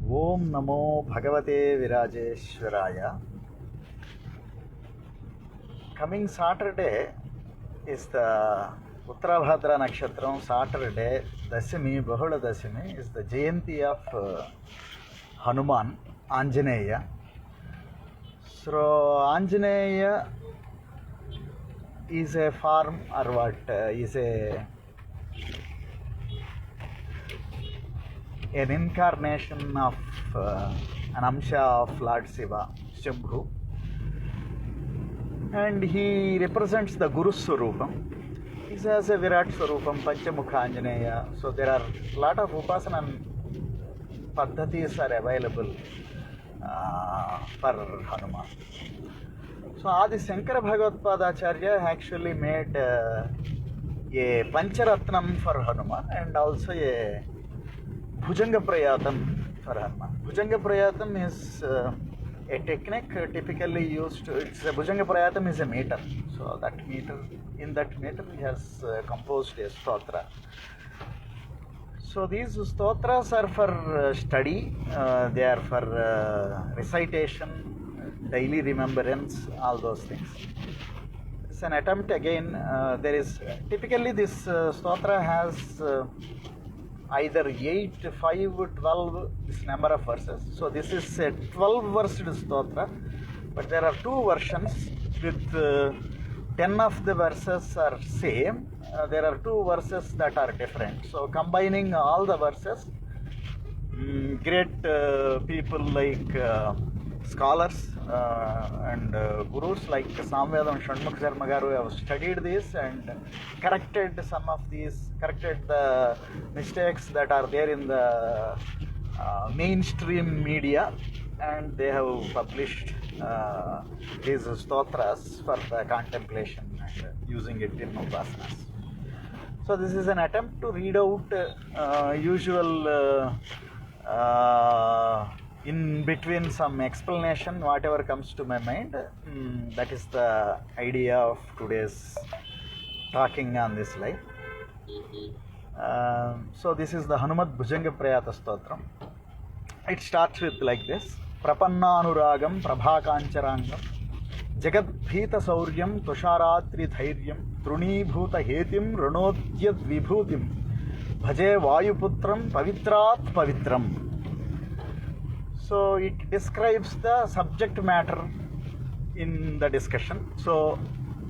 Om Namo Bhagavate Virajeshwaraya. Coming Saturday is the Uttarabhadra Nakshatram. Saturday, Dasami, Bahula Dasami, is the Jayanti of Hanuman, Anjaneya. So, Anjaneya is a form or what? Is an incarnation of an Amsha of Lord Shiva, Shambhu, and he represents the Guru Swarupam. He has a Virat Swarupam, Panchamukha Anjaneya. So there are a lot of Upasana Paddhatis are available for Hanuman. So Adi Shankara Bhagavad-padacharya actually made a Pancharatnam for Hanuman and also a Bhujanga Prayatam for Hanuman. Bhujanga Prayatam is a technique typically used. Bhujanga Prayatam is a meter. So that meter, in that meter he has composed a stotra. So these stotras are for study, they are for recitation, daily remembrance, all those things. It's an attempt again. There is typically this stotra has either 8, 5, 12, this number of verses. So this is a 12-versed stotra, but there are two versions with 10 of the verses are same. There are two verses that are different. So combining all the verses, great people like scholars and gurus like Samvedam Shanmukh Sharma Garu have studied this and corrected some of these, corrected the mistakes that are there in the mainstream media, and they have published these stotras for the contemplation and using it in upasanas. So this is an attempt to read out usual in between some explanation, whatever comes to my mind. That is the idea of today's talking on this live. So this is the Hanumat Bhujanga Prayata Stotram. It starts with like this: Prapannanuragam Prabhakancharangam Jagadbhita Sauryam Tusharatri Dhairyam Trunibhuta Hetim Runodyad Vibhutim Bhaje Vayuputram Pavitrat Pavitram. So it describes the subject matter in the discussion. So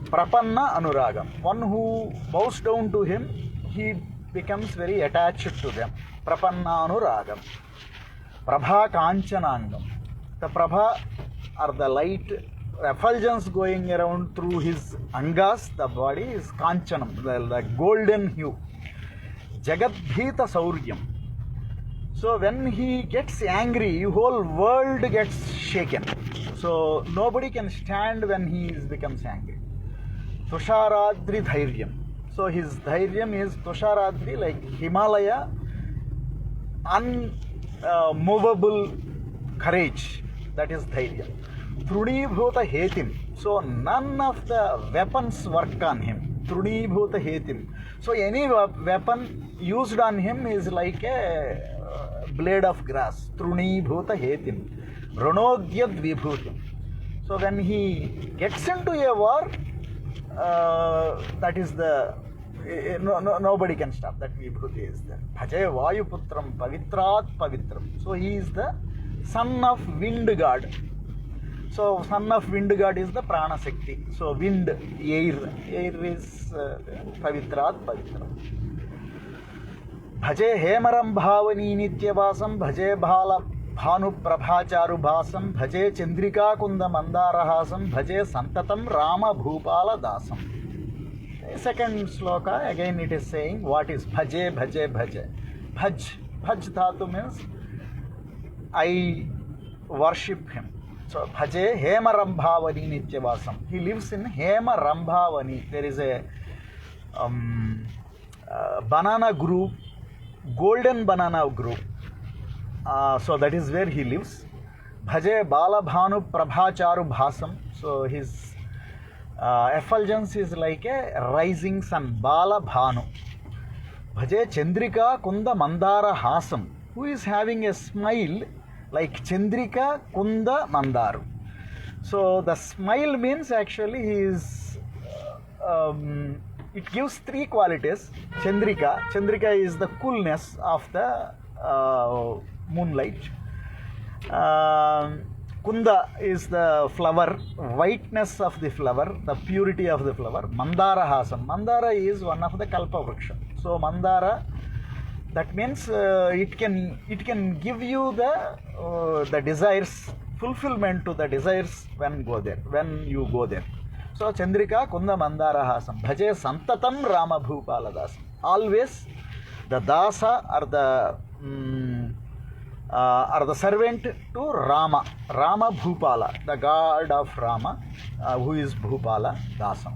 Prapanna Anuragam, one who bows down to him, he becomes very attached to them. Prapanna Anuragam. Prabha Kanchanangam. The Prabha or the light effulgence going around through his angas, the body, is Kanchanam, the golden hue. Jagadbhita Sauryam. So when he gets angry, whole world gets shaken. So nobody can stand when he becomes angry. Tusharadri Dhairyam. So his Dhairyam is Tusharadri, like Himalaya, unmovable courage. That is Dhairyam. Trunibhuta Hetim. So none of the weapons work on him. Trunibhuta Hetim. So any weapon used on him is like a blade of grass. Trunibhuta Hetim. Runodyad Vibhutim. So when he gets into a war, that is the nobody can stop. That Vibhuti is there. Bhaje Vayuputram Pavitrat Pavitram. So he is the son of wind god. So son of wind god is the Prana Shakti. So wind, air is Pavitrat Pavitram. Bhaje Hemaram Bhavani Nityavasam Bhaje Bhala Bhanu Prabhacharu Bhasam Bhaje Chandrika Kunda Mandarahasam Bhaje Santatam Rama Bhupala Dasam. Second sloka, again it is saying what is Bhaje, Bhaje, Bhaje. Bhaj dhatu means I worship him. So Bhaje Hema Rambhavani Nityavasam. He lives in Hema Rambhavani. There is a banana group, golden banana group. So that is where he lives. Bhaje Bala Bhanu Prabhacharu Bhasam. So his effulgence is like a rising sun. Bala Bhanu. Bhaje Chandrika Kunda Mandara Hasam. Who is having a smile like Chandrika, Kunda, Mandaru. So the smile means actually he is, it gives three qualities. Chandrika is the coolness of the moonlight. Kunda is the flower, whiteness of the flower, the purity of the flower. Mandara Hasam. Mandara is one of the Kalpa Vriksha. So Mandara, that means it can give you the desires, fulfillment to the desires when you go there. So Chandrika, Kunda, Mandara Hasam. Bhaje Santatam Rama Bhupala Dasam. Always the Dasa are the servant to Rama Bhupala, the god of Rama, who is Bhupala Dasam.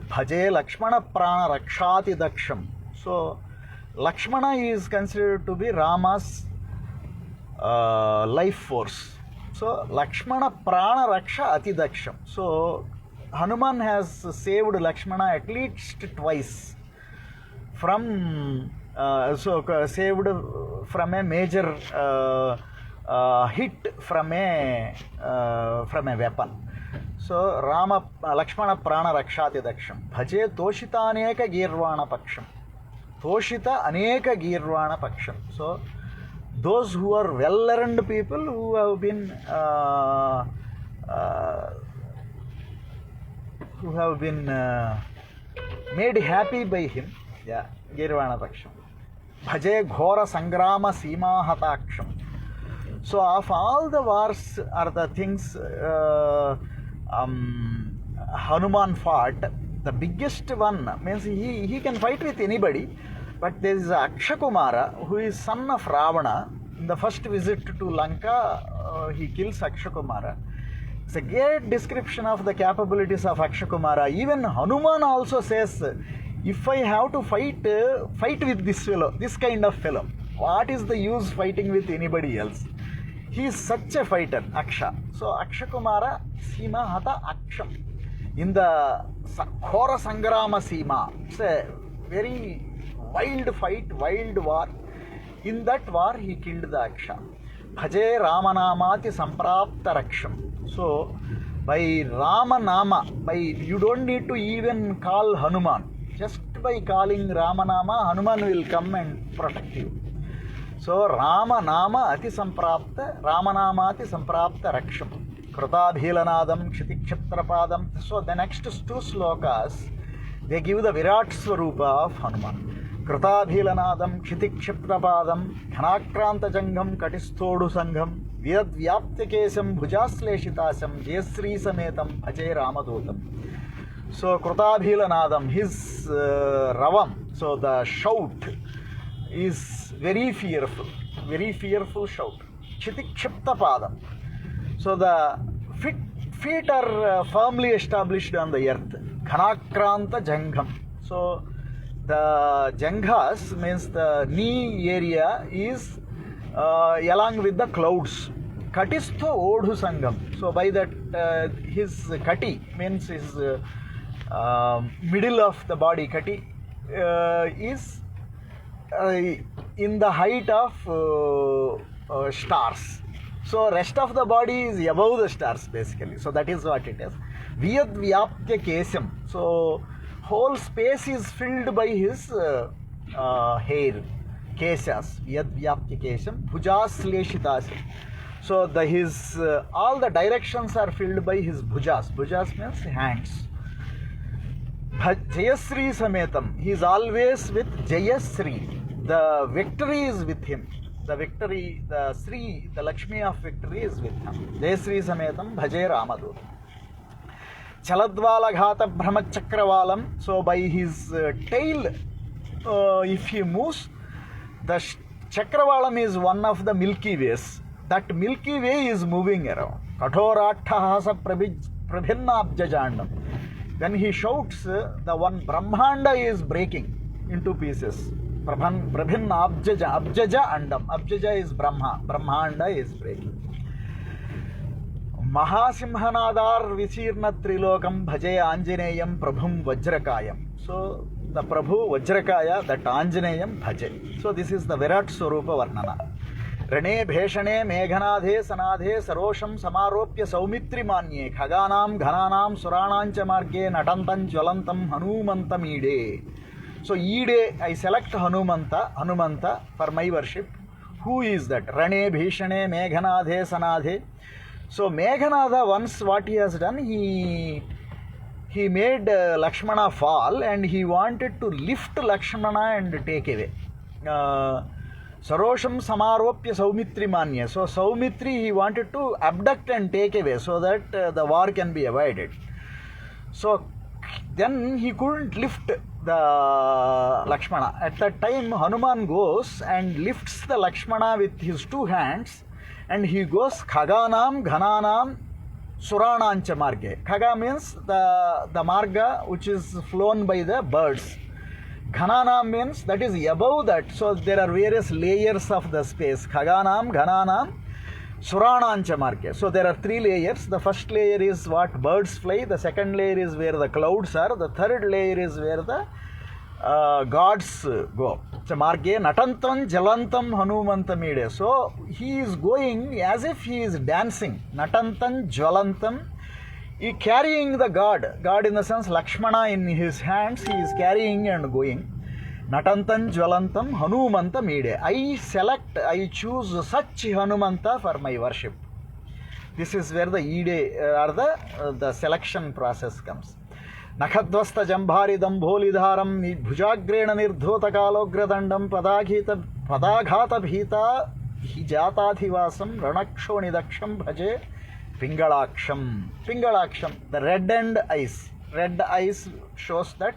Bhaje Lakshmana Prana Rakshati Daksham. So Lakshmana is considered to be Rama's life force. So Lakshmana Prana Raksha Ati Daksham. So Hanuman has saved Lakshmana at least twice from saved from a major hit from a weapon. So Lakshmana Prana Rakshati Daksham. Bhaje Toshita Aneka Girvana Paksham. Toshita Aneka Girvana Paksham. So those who are well-learned people who have been made happy by him. Yeah, Girvana Paksham. Bhaje Ghora Sangrama Sima Hataksham. So of all the wars are the things Hanuman fought, the biggest one means he can fight with anybody, but there is Akshakumara who is son of Ravana. In the first visit to Lanka, he kills Akshakumara. It's a great description of the capabilities of Akshakumara. Even Hanuman also says, if I have to fight with this fellow, this kind of fellow, what is the use fighting with anybody else? He is such a fighter, Aksha. So Akshakumara Sima Hata Aksham. In the Ghora Sangrama Sima, it's a very wild fight, wild war. In that war, he killed the Aksha. Bhaje Ramanamati Samprapta Raksham. So by Ramanama, you don't need to even call Hanuman. Just by calling Ramanama, Hanuman will come and protect you. So Ramanama Ati Samprapta, Ramanamati Samprapta Raksham. Krutabhilanadam Kshitikshtrapadam. So the next two slokas, they give the Virat Swarupa of Hanuman. Krutabhilanadam Kshitikshtrapadam Khanakranta Jangam Katisthodu Sangham Vyad Vyaptikesam Bhujasleshitasam Jayasri Sametam Bhaje Ramadotam. So Krutabhilanadam, his Ravam, so the shout is very fearful shout. Kshitikshtrapadam. So the feet are firmly established on the earth. Khanakranta Jangham. So the Janghas means the knee area is along with the clouds. Katistho Odhu Sangam. So by that his kati means his middle of the body, kati is in the height of stars. So rest of the body is above the stars basically. So that is what it is. Vyad Vyaptya Kesam. So whole space is filled by his hair. Kesas. Vyad Vyaptya Kesam. Bhujas Leshitasam. So his all the directions are filled by his bhujas. Bhujas means hands. Jayasri Sametam. He is always with Jayasri. The victory is with him. The victory, the Sri, the Lakshmi of victory is with him. Jayasri Sametam Bhaje Ramadut. Chaladvala Ghata Brahmachakravalam. So by his tail, if he moves, the Chakravalam is one of the Milky Ways. That Milky Way is moving around. Kathorathahasa Prabhinnabjajandam. When he shouts, the one Brahmanda is breaking into pieces. Prabhinna Abjaja Andam. Abjaja is Brahma. Brahmanda is breaking. Mahasimhanadar Visirna Trilokam Bhaje Anjaneyam Prabhum Vajrakayam. So the Prabhu Vajrakaya, that Anjaneyam Bhaje. So this is the Virat Swarupa Varnana. రణే భేషణే మేఘనాథే సనాథే సరోషం సమారోప్య సౌమిత్రిమాన్యే ఖగానాం ఘనానాం సురాణాంచ మార్గే నటంతం జ్వలంతం హనుమంతమీడే. సో ఈడే I select Hanumanta for my worship. Who is that? Rane Bhishane Meghanadhe Sanadhe. So Meghanada, once what he has done, he made Lakshmana fall, and he wanted to lift Lakshmana and take away. Sarosham Samaropya Saumitri Manya. So Saumitri he wanted to abduct and take away so that the war can be avoided. So then he couldn't lift the Lakshmana. At that time Hanuman goes and lifts the Lakshmana with his two hands, and he goes Khaganam Ghananam Suranancha Marge. Khaga means the marga which is flown by the birds. Ghananam means that is above that. So there are various layers of the space. Khaganam Ghananam Suranancha Marge. So there are three layers. The first layer is what birds fly. The second layer is where the clouds are. The third layer is where the gods go. So Marge Natantam Jalantam Hanumantamide. So he is going as if he is dancing. Natantam Jalantam. He carrying the god. God in the sense Lakshmana in his hands. He is carrying and going. Natantam Jwalantam Hanumantamide. I choose such Hanumanta for my worship. This is where the Ide or the selection process comes. Nakhadvasta Jambhari Dambholidharam Bhujagrena Nirdhota Kalogradandam Padaghata Bhita Hijatathivasam Ranakshonidaksham Bhaje Pingalaksham. The red eyes. Red eyes shows that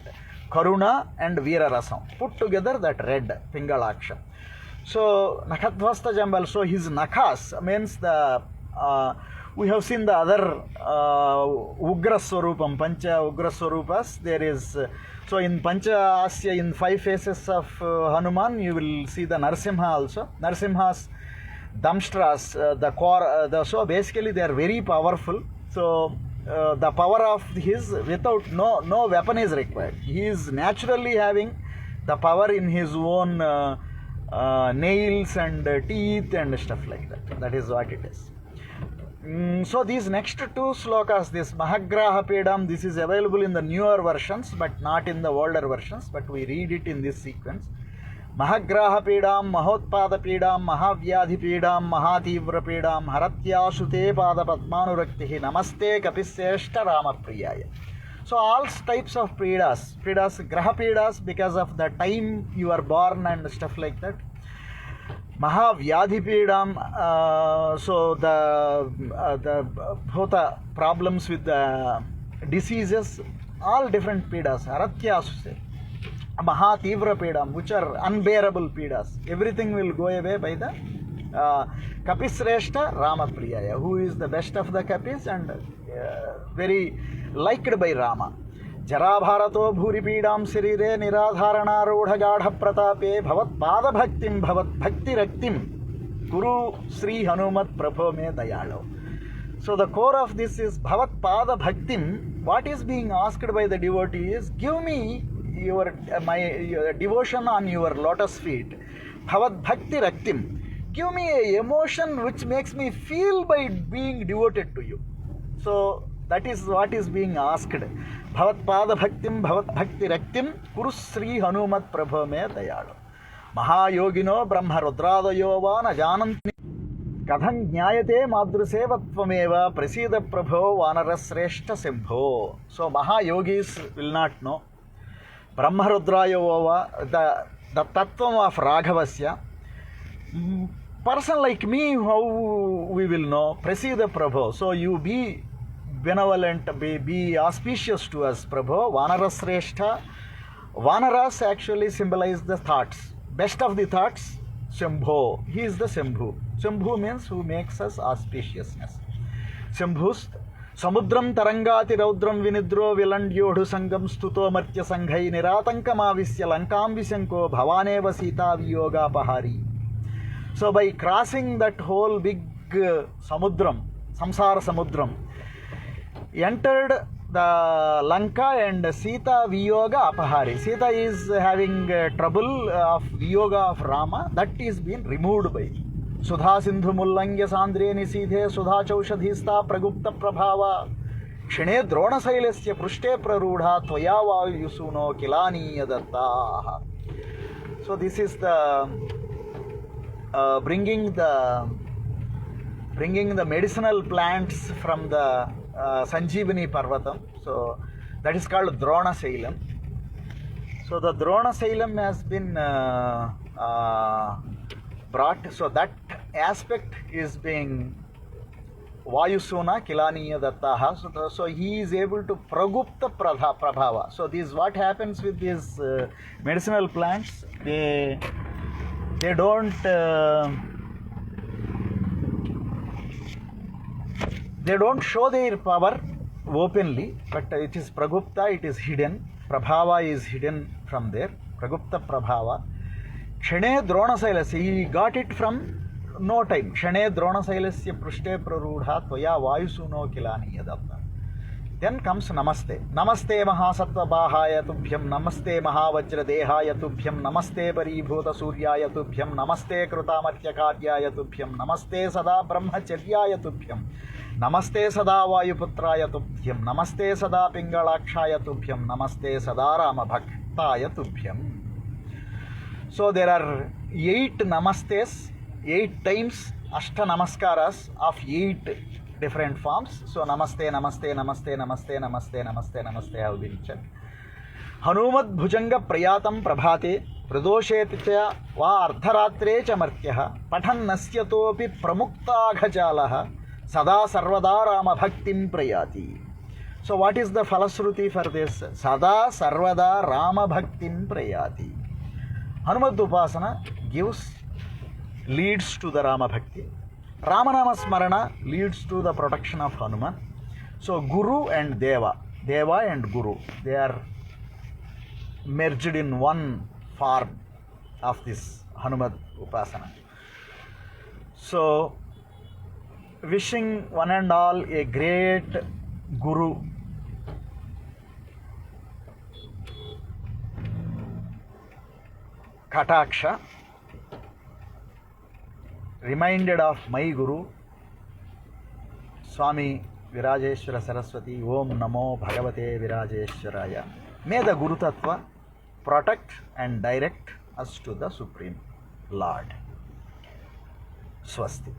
Karuna and Veerarasam. Put together that red, Pingalaksham. So, Nakhatvasta Jambal, so his Nakhas means the, we have seen the other Ugra Swarupam, Pancha Ugra Swarupas. There is, so in Pancha Asya, in 5 faces of Hanuman, you will see the Narsimha also. Narsimha's Damstras, so basically they are very powerful. So, the power of his without no weapon is required. He is naturally having the power in his own nails and teeth and stuff like that. That is what it is. So these next 2 slokas, this Mahagraha Pedam, this is available in the newer versions but not in the older versions, but we read it in this sequence. Mahagraha Pedam, Mahotpada Pedam, Mahavyadhi Pedam, Mahativra Pedam, Haratyasute Pada Padmanuraktihi, Namaste Kapiseshta Rama Priyaya. So all types of Pedas, Graha Pedas because of the time you are born and stuff like that. Mahavyadhi Pedam, so the problems with the diseases, all different Pedas, Haratyasute. Mahativra Pedam, which are unbearable Pedas. Everything will go away by the Kapisreshta Rama Priyaya, who is the best of the Kapis and very liked by Rama. Jarabharato Bhuri Pedam Sirire Niradharana Rodha Gadha Pratape Bhavat Pada Bhaktim Bhavat Bhakti Raktim Guru Sri Hanumat Prabho Me Dayalo. So the core of this is Bhavat Pada Bhaktim. What is being asked by the devotee is, give me your devotion on your lotus feet. Bhavat Bhakti Raktim. Give me a emotion which makes me feel by being devoted to you. So that is what is being asked. Bhavat Pada Bhaktim Bhavat Bhakti Raktim Kuru Sri Hanumat Prabho Me Dayalo. Mahayogino Brahma Rudradayo Vana Jananti Katham Jnayate Madrusevatvameva Prasida Prabho Vanarasreshta Simbho. So Mahayogis will not know. Brahmarudrayova, the Tattvam of Raghavasya. Person like me, how we will know? Prasida Prabho. So you be benevolent, be auspicious to us, Prabho. Vanarasreshta. Vanaras actually symbolize the thoughts. Best of the thoughts, Shambho. He is the Shambhu. Shambhu means who makes us auspiciousness. Shambhus Samudram Tarangati Raudram Vinidro Vilandyodu Sangam Stuto Martya Sanghai Niratankamavishya Lankam Vishanko Bhavaneva Sita Viyoga Pahari. So by crossing that whole big Samudram, Samsara Samudram, entered the Lanka and Sita Viyoga Apahari. Sita is having trouble of Viyoga of Rama. That is being removed by. सुधा सिंधुमुल्लंघ्य सांद्रे निसीधे सुधा चौषधीस्ता प्रगुप्त प्रभाव क्षणे द्रोणशैलस्य पृष्ठे प्ररूढ़ा त्वया वायुसूनो किलानीय दत्ताः. So this is the bringing the medicinal plants from the Sanjeevani Parvatam. So that is called Drona Sailam. So the Drona Sailam has been brought. So that aspect is being Vayusuna Kilaniya Dattaha. So he is able to Pragupta Prabhava. So this is what happens with these medicinal plants. They don't show their power openly, but it is Pragupta, it is hidden. Prabhava is hidden from there. Pragupta Prabhava. Kshane Dronasailasya, he got it from no time. Kshane Dronasailasya Prushte Prarudha Tvaya Vayusuno Kilaniya Datta. Then comes Namaste. Namaste Mahasattva Bahaya Tubhyam. Namaste Mahavajra Dehaya Tubhyam. Namaste Paribhuta Suryaya Tubhyam. Namaste Krutamatya Karyaya Tubhyam. Namaste Sada Brahmacharyaya Tubhyam. Namaste Sada Vayuputraya Tubhyam. Namaste Sada Pingalakshaya Tubhyam. Namaste Sada Rama Bhaktaya Tubhyam. So there are 8 namastes, 8 times Ashta Namaskaras of 8 different forms. So Namaste, Namaste, Namaste, Namaste, Namaste, Namaste, Namaste have been said. Hanumad Bhujanga Prayatam Prabhate Pradoshetya Va Ardharatre Chamartyaha Pathan Nasyatopi Pramuktagajalaha Sada Sarvada Rama Bhaktim Prayati. So what is the Falasruti for this? Sada Sarvada Rama Bhaktim Prayati. Hanumad Upasana leads to the Rama Bhakti. Ramanama Smarana leads to the protection of Hanuman. So Guru and Deva and Guru, they are merged in one form of this Hanumad Upasana. So wishing one and all a great Guru. Kataksha, reminded of my Guru, Swami Virajeshwara Saraswati, Om Namo Bhagavate Virajeshwaraya. May the Guru Tattva protect and direct us to the Supreme Lord. Swasti.